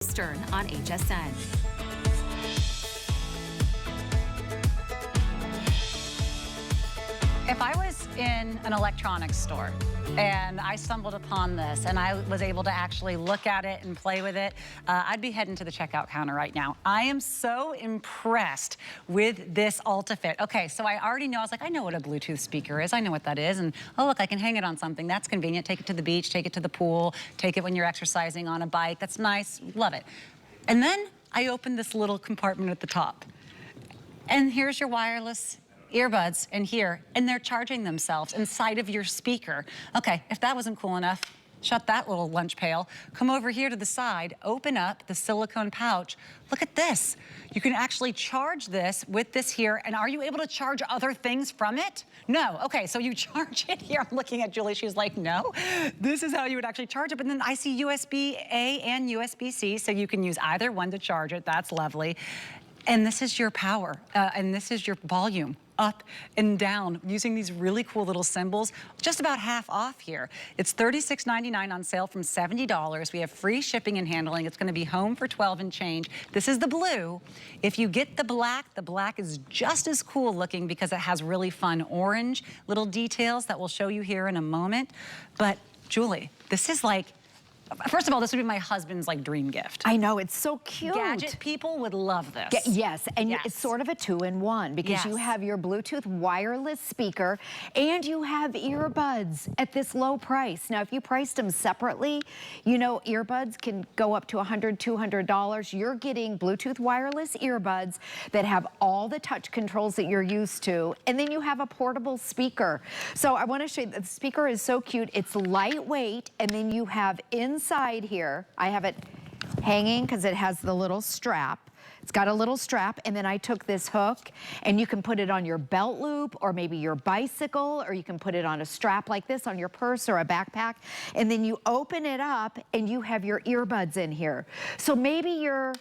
Eastern on HSN. If I was in an electronics store and I stumbled upon this and I was able to actually look at it and play with it, I'd be heading to the checkout counter right now. I am so impressed with this Altafit. Okay, so I already know, I know what a Bluetooth speaker is. I know what that is. And oh, look, I can hang it on something. That's convenient. Take it to the beach, take it to the pool, take it when you're exercising on a bike. That's nice. Love it. And then I opened this little compartment at the top. And here's your wireless earbuds in here, and they're charging themselves inside of your speaker. Okay, if that wasn't cool enough, shut that little lunch pail. Come over here to the side, open up the silicone pouch. Look at this. You can actually charge this with this here, and are you able to charge other things from it? No. Okay, so you charge it here. I'm looking at Julie, she's like, no. This is how you would actually charge it, but then I see USB-A and USB-C, so you can use either one to charge it. That's lovely. And this is your power, and this is your volume, up and down, using these really cool little symbols, just about half off here. It's $36.99 on sale from $70. We have free shipping and handling. It's gonna be home for $12 and change. This is the blue. If you get the black is just as cool looking because it has really fun orange little details that we'll show you here in a moment. But Julie, this is like, first of all, this would be my husband's dream gift. I know, it's so cute. Gadget people would love this. Yes, and it's sort of a two-in-one because you have your Bluetooth wireless speaker and you have earbuds at this low price. Now, if you priced them separately, you know earbuds can go up to $100, $200. You're getting Bluetooth wireless earbuds that have all the touch controls that you're used to, and then you have a portable speaker. So I want to show you, the speaker is so cute. It's lightweight, and then you have inside here, I have it hanging because it has the little strap. It's got a little strap, and then I took this hook, and you can put it on your belt loop or maybe your bicycle, or you can put it on a strap like this on your purse or a backpack, and then you open it up and you have your earbuds in here. So maybe you're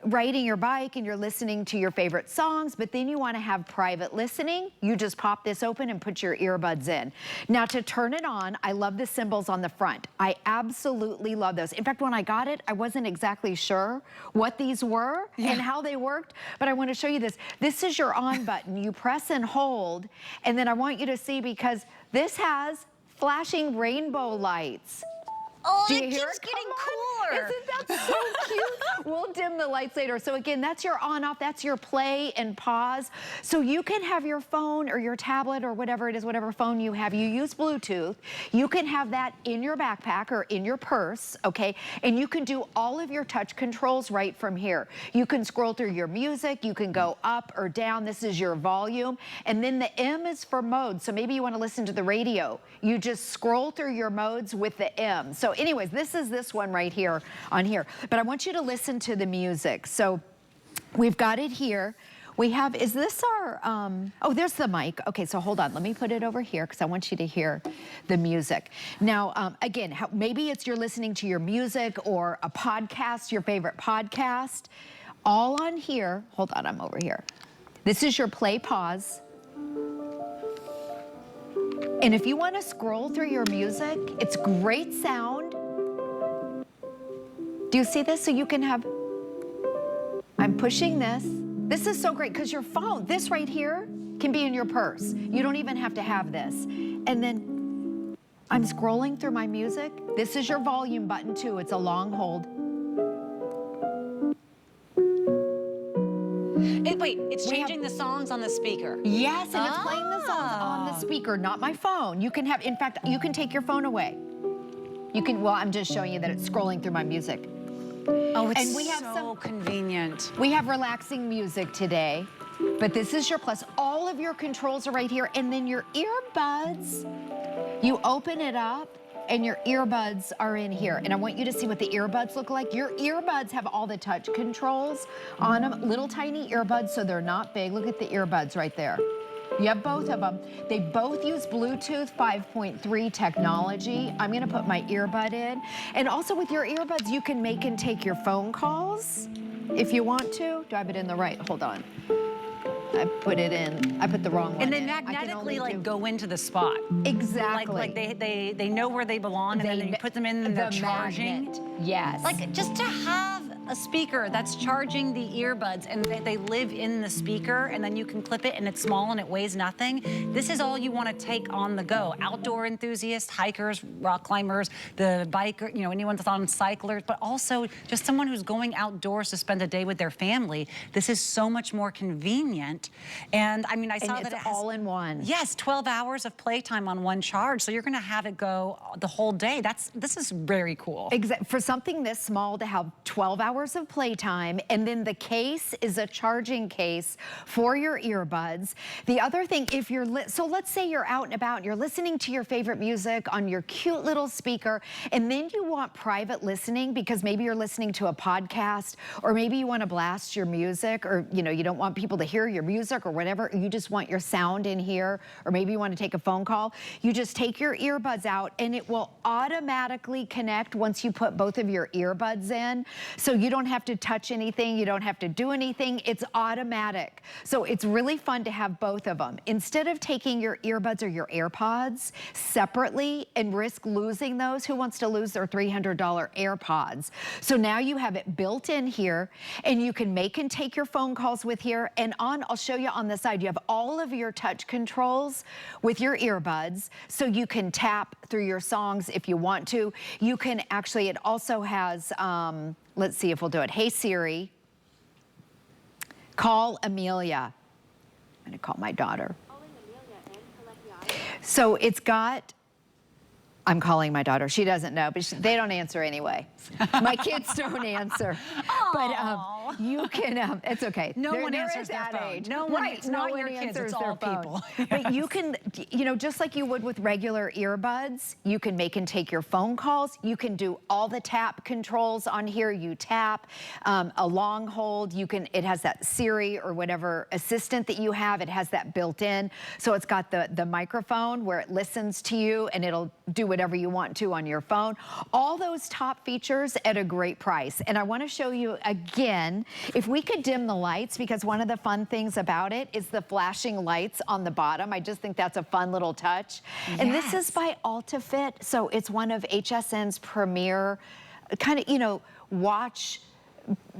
riding your bike and you're listening to your favorite songs, but then you want to have private listening, you just pop this open and put your earbuds in. Now to turn it on, I love the symbols on the front. I absolutely love those. In fact, when I got it, I wasn't exactly sure what these were and how they worked, but I want to show you this. This is your on button. You press and hold, and then I want you to see, because this has flashing rainbow lights. Oh, it keeps getting cooler. Isn't that so cute? We'll dim the lights later. So again, that's your on off, that's your play and pause. So you can have your phone or your tablet or whatever it is, whatever phone you have, you use Bluetooth. You can have that in your backpack or in your purse, okay? And you can do all of your touch controls right from here. You can scroll through your music, you can go up or down. This is your volume. And then the M is for mode. So maybe you want to listen to the radio. You just scroll through your modes with the M. So anyways, this is this one right here on here. But I want you to listen to the music. So we've got it here. We have, is this our, oh, there's the mic. Okay, so hold on. Let me put it over here because I want you to hear the music. Now, again, maybe it's you're listening to your music or a podcast, your favorite podcast, all on here. Hold on, I'm over here. This is your play pause. And if you want to scroll through your music, it's great sound. Do you see this? So you can have, I'm pushing this. This is so great because your phone, this right here, can be in your purse. You don't even have to have this. And then I'm scrolling through my music. This is your volume button too. It's a long hold. Wait, it's changing the songs on the speaker. Yes, and it's playing the songs on the speaker, not my phone. You can have, in fact, you can take your phone away. You can, well, I'm just showing you that it's scrolling through my music. Oh, it's and we have so convenient. We have relaxing music today, but this is your plus. All of your controls are right here, and then your earbuds, you open it up, and your earbuds are in here. And I want you to see what the earbuds look like. Your earbuds have all the touch controls on them, little tiny earbuds, so they're not big. Look at the earbuds right there. You have both of them. They both use Bluetooth 5.3 technology. I'm gonna put my earbud in. And also with your earbuds, you can make and take your phone calls if you want to. Do I have it in the right? Hold on. I put it in. I put the wrong one in. And they in. magnetically go into the spot. Exactly. Like they know where they belong, and then you put them in and they're charging. Magnet. Yes. Like just to have a speaker that's charging the earbuds and they live in the speaker, and then you can clip it and it's small and it weighs nothing. This is all you want to take on the go. Outdoor enthusiasts, hikers, rock climbers, the biker, you know, anyone that's on cyclers, but also just someone who's going outdoors to spend a day with their family. This is so much more convenient. And I mean, I saw that it has all in one. Yes, 12 hours of playtime on one charge. So you're going to have it go the whole day. This is very cool. For something this small to have 12 hours of playtime, and then the case is a charging case for your earbuds. The other thing, if you're, so let's say you're out and about and you're listening to your favorite music on your cute little speaker, and then you want private listening because maybe you're listening to a podcast, or maybe you want to blast your music, or you know, you don't want people to hear your music or whatever, you just want your sound in here, or maybe you want to take a phone call. You just take your earbuds out and it will automatically connect once you put both of your earbuds in. So you don't have to touch anything, you don't have to do anything, it's automatic. So it's really fun to have both of them. Instead of taking your earbuds or your AirPods separately and risk losing those, who wants to lose their $300 AirPods? So now you have it built in here, and you can make and take your phone calls with here, and I'll show you on the side, you have all of your touch controls with your earbuds, so you can tap through your songs if you want to. You can actually, it also has, let's see if we'll do it. Hey Siri, call Amelia. I'm gonna call my daughter. So it's got, I'm calling my daughter. She doesn't know, but they don't answer anyway. My kids don't answer. But you can, it's okay. No one answers their phone. No one, it's no not one your kids, answers it's their all phone. people. But you can, you know, just like you would with regular earbuds, you can make and take your phone calls. You can do all the tap controls on here. You tap, a long hold. You can, it has that Siri or whatever assistant that you have. It has that built in. So it's got the microphone where it listens to you and it'll do whatever you want to on your phone. All those top features at a great price. And I want to show you again, if we could dim the lights, because one of the fun things about it is the flashing lights on the bottom. I just think that's a fun little touch. Yes. And this is by Altafit. So it's one of HSN's premier kind of, you know, watch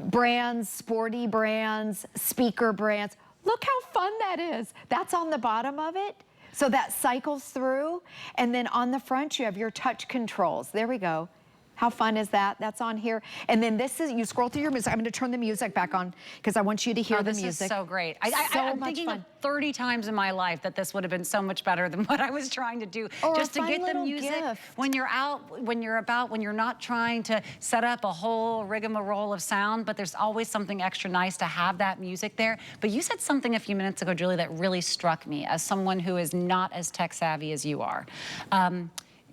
brands, sporty brands, speaker brands. Look how fun that is. That's on the bottom of it. So that cycles through, and then on the front you have your touch controls. There we go. How fun is that? That's on here. And then this is, you scroll through your music. I'm gonna turn the music back on because I want you to hear the music. This is so great. I'm thinking of 30 times in my life that this would have been so much better than what I was trying to do. Or just to get the music gift. When you're out, when you're about, when you're not trying to set up a whole rigmarole of sound, but there's always something extra nice to have that music there. But you said something a few minutes ago, Julie, that really struck me as someone who is not as tech savvy as you are.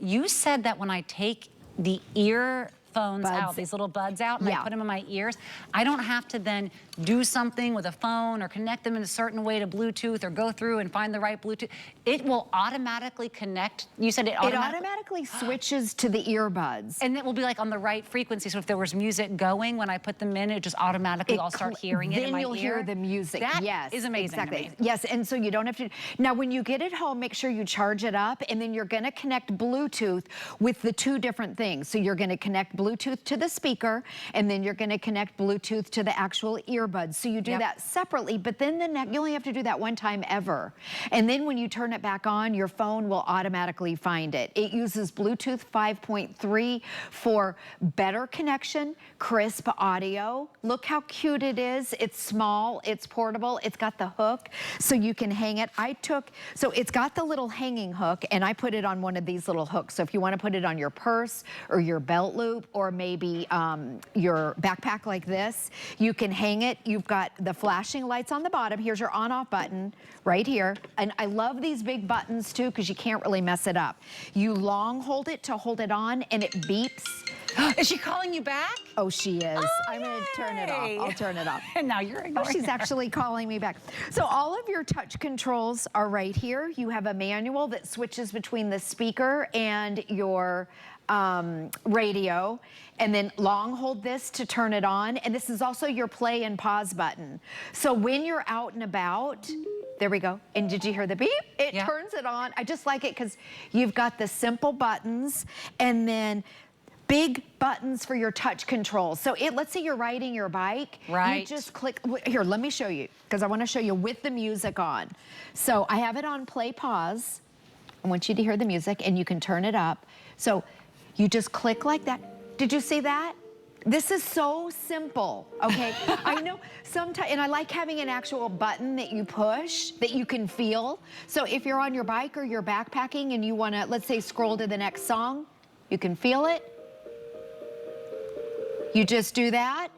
You said that when I take the earphones out, these little buds out, and I put them in my ears, I don't have to then do something with a phone or connect them in a certain way to Bluetooth or go through and find the right Bluetooth. It will automatically connect. You said it automatically switches to the earbuds. And it will be like on the right frequency. So if there was music going when I put them in, it just automatically, I'll start hearing it in my ear. Then you'll hear the music. That is amazing. Exactly. Yes, and so you don't have to. Now when you get it home, make sure you charge it up, and then you're gonna connect Bluetooth with the two different things. So you're gonna connect Bluetooth to the speaker, and then you're gonna connect Bluetooth to the actual earbuds. So you do that separately, but then you only have to do that one time ever. And then when you turn it back on, your phone will automatically find it. It uses Bluetooth 5.3 for better connection, crisp audio. Look how cute it is. It's small, it's portable, it's got the hook, so you can hang it. So it's got the little hanging hook, and I put it on one of these little hooks. So if you want to put it on your purse or your belt loop, or maybe your backpack like this, you can hang it. You've got the flashing lights on the bottom. Here's your on-off button right here. And I love these big buttons too, because you can't really mess it up. You long hold it to hold it on, and it beeps. Is she calling you back? Oh, she is. Oh, I'm gonna turn it off. I'll turn it off. And now you're ignoring she's her. actually calling me back. So all of your touch controls are right here. You have a manual that switches between the speaker and your radio, and then long hold this to turn it on. And this is also your play and pause button. So when you're out and about, there we go. And did you hear the beep? It turns it on. I just like it because you've got the simple buttons, and then big buttons for your touch controls. So let's say you're riding your bike. Right. You just click, here, let me show you, because I want to show you with the music on. So I have it on play pause. I want you to hear the music, and you can turn it up. So you just click like that. Did you see that? This is so simple, okay? I know sometimes, and I like having an actual button that you push that you can feel. So if you're on your bike or you're backpacking and you wanna, let's say, scroll to the next song, you can feel it. You just do that.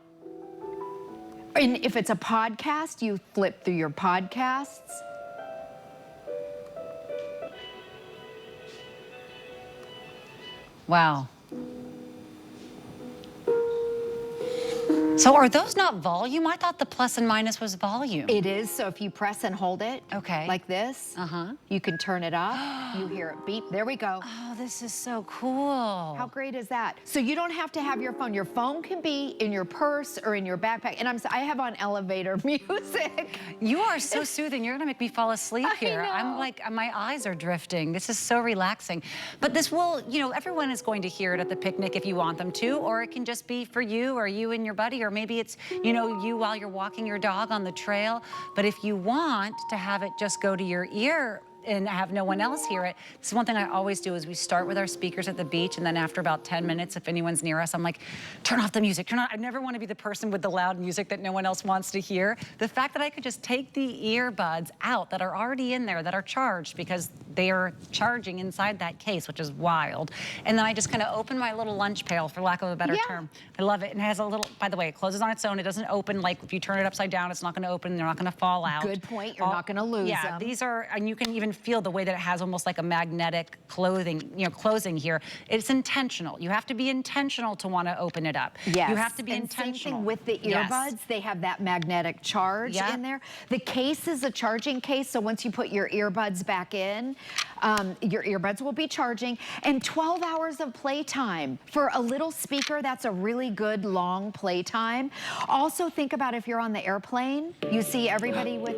And if it's a podcast, you flip through your podcasts. Wow. So are those not volume? I thought the plus and minus was volume. It is, so if you press and hold it, okay, like this, you can turn it up. You hear it beep, there we go. Oh, this is so cool. How great is that? So you don't have to have your phone. Your phone can be in your purse or in your backpack. And I have on elevator music. You are so soothing. You're gonna make me fall asleep here. I know. I'm like, my eyes are drifting. This is so relaxing. But this will, you know, everyone is going to hear it at the picnic if you want them to, or it can just be for you or you and your buddy, or maybe it's, you know, you while you're walking your dog on the trail. But if you want to have it just go to your ear and have no one else hear it. This is one thing I always do is we start with our speakers at the beach, and then after about 10 minutes, if anyone's near us, I'm like, turn off the music, turn on. I never want to be the person with the loud music that no one else wants to hear. The fact that I could just take the earbuds out that are already in there, that are charged because they are charging inside that case, which is wild. And then I just kind of open my little lunch pail, for lack of a better term. I love it. And it has a little, by the way, it closes on its own. It doesn't open, like if you turn it upside down, it's not going to open. They're not going to fall out. Good point. You're not going to lose them. These are, and you can even feel the way that it has almost like a magnetic closing here. It's intentional. You have to be intentional to want to open it up. Yes. You have to be and intentional. Same thing with the earbuds. They have that magnetic charge in there. The case is a charging case, so once you put your earbuds back in, your earbuds will be charging. And 12 hours of playtime. For a little speaker, that's a really good long playtime. Also think about if you're on the airplane, you see everybody with...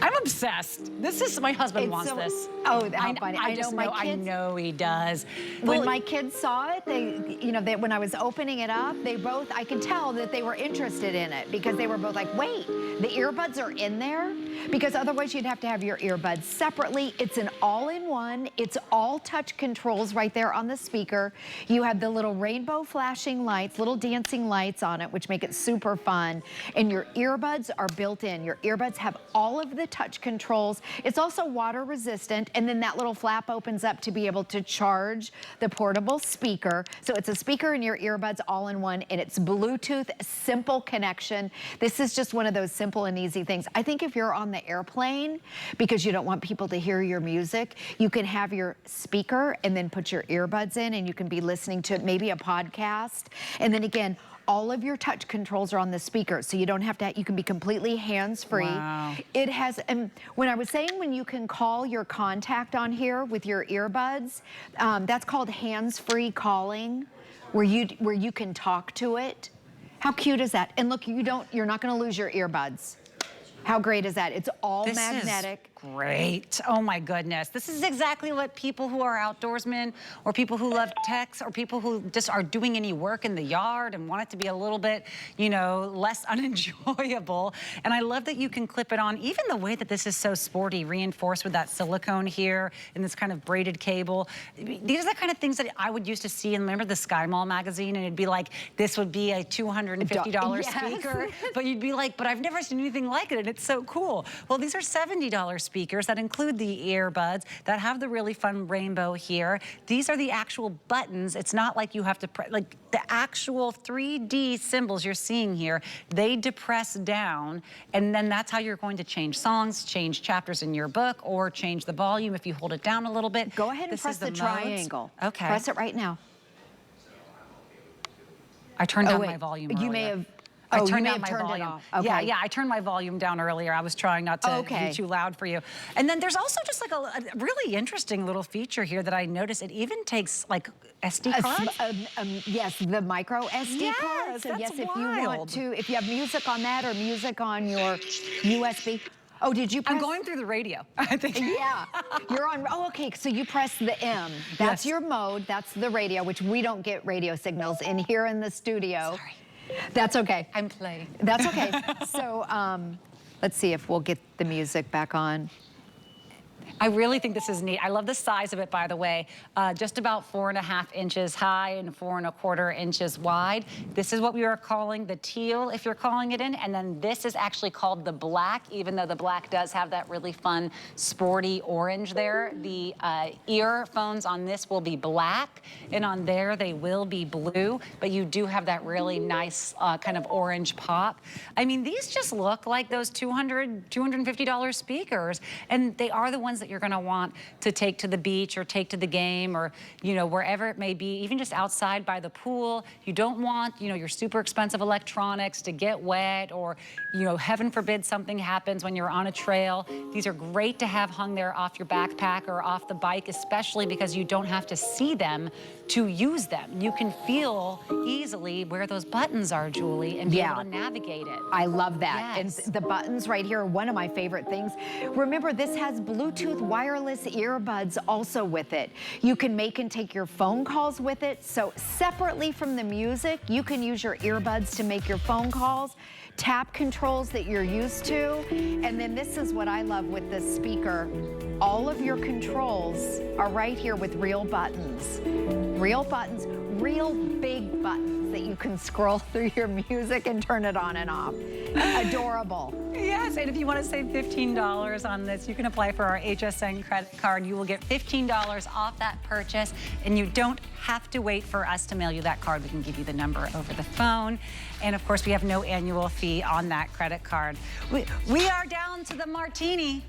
I'm obsessed. This is, my husband wants this. Oh, how funny. I know he does. When my kids saw it, when I was opening it up, they both, I could tell that they were interested in it because they were both like, wait, the earbuds are in there? Because otherwise you'd have to have your earbuds separately. It's an all-in-one. It's all touch controls right there on the speaker. You have the little rainbow flashing lights, little dancing lights on it, which make it super fun. And your earbuds are built in. Your earbuds have all of the touch controls. It's also water resistant, and then that little flap opens up to be able to charge the portable speaker. So it's a speaker and your earbuds all in one, and it's Bluetooth, simple connection. This is just one of those simple and easy things. I think if you're on the airplane, because you don't want people to hear your music, you can have your speaker and then put your earbuds in, and you can be listening to maybe a podcast. And then again, all of your touch controls are on the speaker, so you don't have to, you can be completely hands-free. Wow. It has, when I was saying when you can call your contact on here with your earbuds, that's called hands-free calling, where you can talk to it. How cute is that? And look, you're not gonna lose your earbuds. How great is that? It's all magnetic. Great. Oh my goodness. This is exactly what people who are outdoorsmen or people who love techs or people who just are doing any work in the yard and want it to be a little bit, you know, less unenjoyable. And I love that you can clip it on. Even the way that this is so sporty, reinforced with that silicone here and this kind of braided cable. These are the kind of things that I would used to see in, remember the Sky Mall magazine, and it'd be like, this would be a $250 speaker. But you'd be like, but I've never seen anything like it, and it's so cool. Well, these are $70 speakers that include the earbuds that have the really fun rainbow here. These are the actual buttons. It's not like you have to press, like the actual 3D symbols you're seeing here, they depress down, and then that's how you're going to change songs, change chapters in your book, or change the volume if you hold it down a little bit. Go ahead and press the triangle. Okay. Press it right now. I turned down my volume earlier. You may have... I turned down my volume. Okay. Yeah, I turned my volume down earlier. I was trying not to be too loud for you. And then there's also just like a really interesting little feature here that I noticed. It even takes like SD cards. Yes, the micro SD card. So that's yes, wild. if you want to, if you have music on that or music on your USB. Oh, did you press? I'm going through the radio, I think. Yeah, you're on, oh, okay, so you press the M. That's Yes. your mode, that's the radio, which we don't get radio signals in here in the studio. Sorry. That's okay. I'm playing. That's okay. So let's see if we'll get the music back on. I really think this is neat. I love the size of it, by the way. Just about 4.5 inches high and 4.25 inches wide. This is what we are calling the teal, if you're calling it in. And then this is actually called the black, even though the black does have that really fun, sporty orange there. The earphones on this will be black, and on there they will be blue, but you do have that really nice kind of orange pop. I mean, these just look like those $200, $250 speakers, and they are the ones that you're gonna want to take to the beach or take to the game or, you know, wherever it may be, even just outside by the pool. You don't want, you know, your super expensive electronics to get wet or, you know, heaven forbid something happens when you're on a trail. These are great to have hung there off your backpack or off the bike, especially because you don't have to see them to use them. You can feel easily where those buttons are, Julie, and be able to navigate it. I love that. Yes. And the buttons right here are one of my favorite things. Remember, this has Bluetooth wireless earbuds also with it. You can make and take your phone calls with it. So separately from the music, you can use your earbuds to make your phone calls, tap controls that you're used to. And then this is what I love with this speaker. All of your controls are right here with real buttons. Real buttons, real big buttons that you can scroll through your music and turn it on and off. Adorable. Yes, and if you want to save $15 on this, you can apply for our HSN credit card. You will get $15 off that purchase, and you don't have to wait for us to mail you that card. We can give you the number over the phone. And of course, we have no annual fee on that credit card. We are down to the martini.